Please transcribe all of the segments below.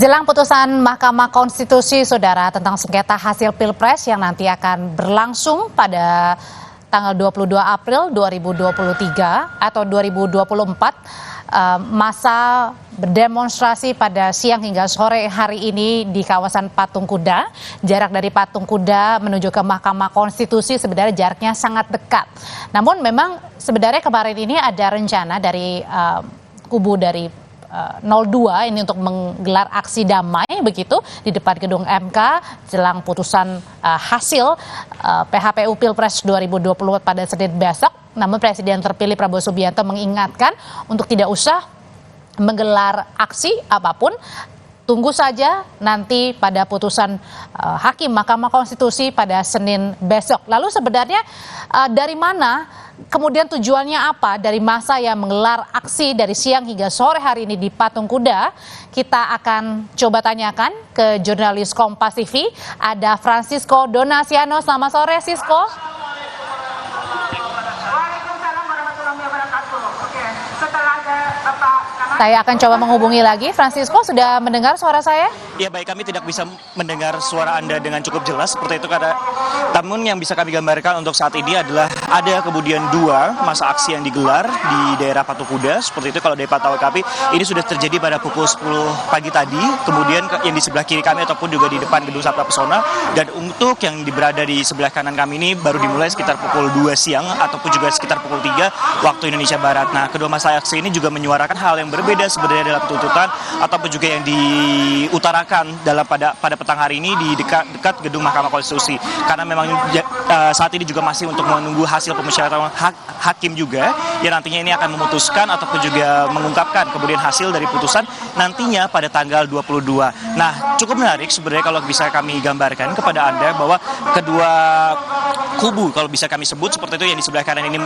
Jelang putusan Mahkamah Konstitusi, Saudara, tentang sengketa hasil Pilpres yang nanti akan berlangsung pada tanggal 22 April 2023 atau 2024, masa berdemonstrasi pada siang hingga sore hari ini di kawasan Patung Kuda. Jarak dari Patung Kuda menuju ke Mahkamah Konstitusi sebenarnya jaraknya sangat dekat. Namun memang sebenarnya kemarin ini ada rencana dari kubu dari 02 ini untuk menggelar aksi damai begitu di depan gedung MK jelang putusan hasil PHPU Pilpres 2024 pada Senin besok. Namun Presiden terpilih Prabowo Subianto mengingatkan untuk tidak usah menggelar aksi apapun. Tunggu saja nanti pada putusan Hakim Mahkamah Konstitusi pada Senin besok. Lalu sebenarnya dari mana, kemudian tujuannya apa dari masa yang menggelar aksi dari siang hingga sore hari ini di Patung Kuda? Kita akan coba tanyakan ke jurnalis Kompas TV, ada Francisco Donasiano. Selamat sore, Sisko. Saya akan coba menghubungi lagi. Francisco, sudah mendengar suara saya? Ya baik, kami tidak bisa mendengar suara Anda dengan cukup jelas seperti itu karena namun yang bisa kami gambarkan untuk saat ini adalah ada kemudian dua masa aksi yang digelar di daerah Patung Kuda. Seperti itu kalau dari pantauan kami ini sudah terjadi pada pukul 10 pagi tadi, kemudian yang di sebelah kiri kami ataupun juga di depan gedung Sabta Pesona, dan untuk yang berada di sebelah kanan kami ini baru dimulai sekitar pukul 2 siang ataupun juga sekitar pukul 3 waktu Indonesia Barat. Nah, kedua masa aksi ini juga menyuarakan hal yang berbeda sebenarnya dalam tuntutan ataupun juga yang diutarakan dalam pada petang hari ini di dekat gedung Mahkamah Konstitusi, karena memang saat ini juga masih untuk menunggu hasil pemusyawaratan hakim juga yang nantinya ini akan memutuskan ataupun juga mengungkapkan kemudian hasil dari putusan nantinya pada tanggal 22. Nah, cukup menarik sebenarnya kalau bisa kami gambarkan kepada Anda bahwa kedua kubu, kalau bisa kami sebut seperti itu, yang di sebelah kanan ini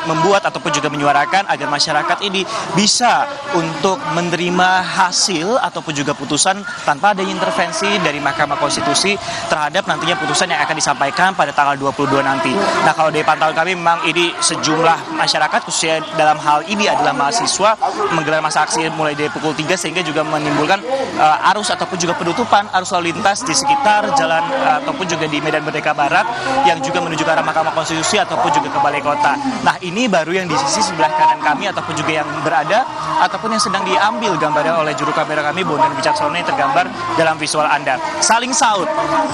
membuat ataupun juga menyuarakan agar masyarakat ini bisa untuk menerima hasil ataupun juga putusan tanpa adanya intervensi dari Mahkamah Konstitusi terhadap nantinya putusan yang akan disampaikan pada tanggal 22 nanti. Nah, kalau dari pantauan kami memang ini sejumlah masyarakat khususnya dalam hal ini adalah mahasiswa menggelar masa aksi mulai dari pukul 3 sehingga juga menimbulkan arus ataupun juga penutupan arus lalu lintas di sekitar jalan ataupun juga di Medan Merdeka Barat yang juga menuju ke arah Mahkamah Konstitusi ataupun juga ke Balai Kota. Nah, ini baru yang di sisi sebelah kanan kami ataupun juga yang berada ataupun yang sedang diambil gambarnya oleh juru kamera kami, Bondan Wicaksono, yang tergambar dalam visual Anda. Saling saut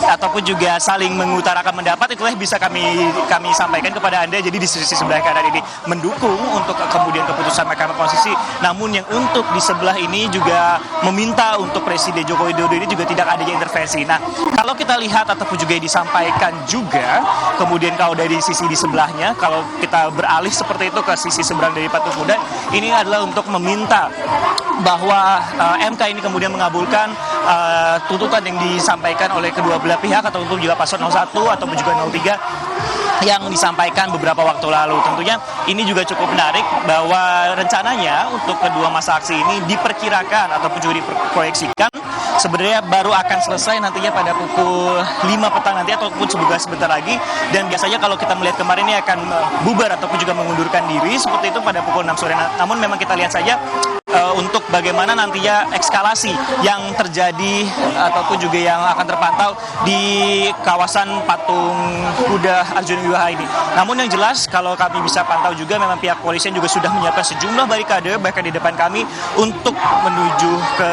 ataupun juga saling mengutarakan pendapat itulah bisa kami sampaikan kepada Anda. Jadi di sisi sebelah kanan ini mendukung untuk kemudian keputusan Mahkamah Konstitusi, namun yang untuk di sebelah ini juga meminta untuk Presiden Joko Widodo ini juga tidak adanya intervensi. Nah, kalau kita lihat ataupun juga disampaikan juga, kemudian kalau dari sisi di sebelahnya, kalau kita beralih seperti itu ke sisi seberang dari Patung Kuda, ini adalah untuk meminta bahwa MK ini kemudian mengabulkan tuntutan yang disampaikan oleh kedua belah pihak ataupun juga paslon 01 ataupun juga 03 yang disampaikan beberapa waktu lalu. Tentunya ini juga cukup menarik bahwa rencananya untuk kedua masa aksi ini diperkirakan ataupun juga diproyeksikan sebenarnya baru akan selesai nantinya pada pukul 5 petang nanti ataupun sebentar lagi, dan biasanya kalau kita melihat kemarin ini akan bubar ataupun juga mengundurkan diri seperti itu pada pukul 6 sore. Namun memang kita lihat saja untuk bagaimana nantinya ekskalasi yang terjadi ataupun juga yang akan terpantau di kawasan Patung Kuda Arjuna Wiwaha ini. Namun yang jelas kalau kami bisa pantau juga memang pihak kepolisian juga sudah menyiapkan sejumlah barikade bahkan di depan kami untuk menuju ke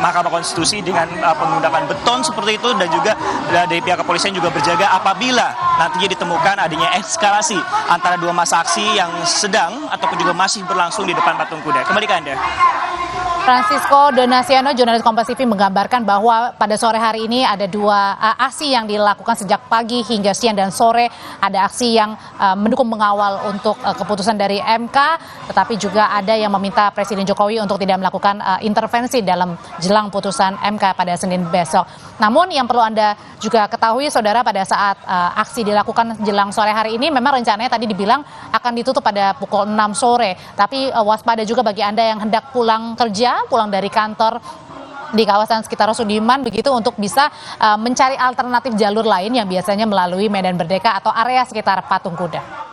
Mahkamah Konstitusi dengan penggunaan beton seperti itu, dan juga dari pihak kepolisian juga berjaga apabila nantinya ditemukan adanya eskalasi antara dua masa aksi yang sedang ataupun juga masih berlangsung di depan Patung Kuda. Kembali ke Anda. Francisco Donasiano, jurnalis Kompas TV, menggambarkan bahwa pada sore hari ini ada dua aksi yang dilakukan sejak pagi hingga siang dan sore. Ada aksi yang mendukung mengawal untuk keputusan dari MK, tetapi juga ada yang meminta Presiden Jokowi untuk tidak melakukan intervensi dalam jelang putusan MK pada Senin besok. Namun yang perlu Anda juga ketahui, Saudara, pada saat aksi dilakukan jelang sore hari ini memang rencananya tadi dibilang akan ditutup pada pukul 6 sore. Tapi waspada juga bagi Anda yang hendak pulang kerja, pulang dari kantor di kawasan sekitar Sudirman begitu, untuk bisa mencari alternatif jalur lain yang biasanya melalui Medan Merdeka atau area sekitar Patung Kuda.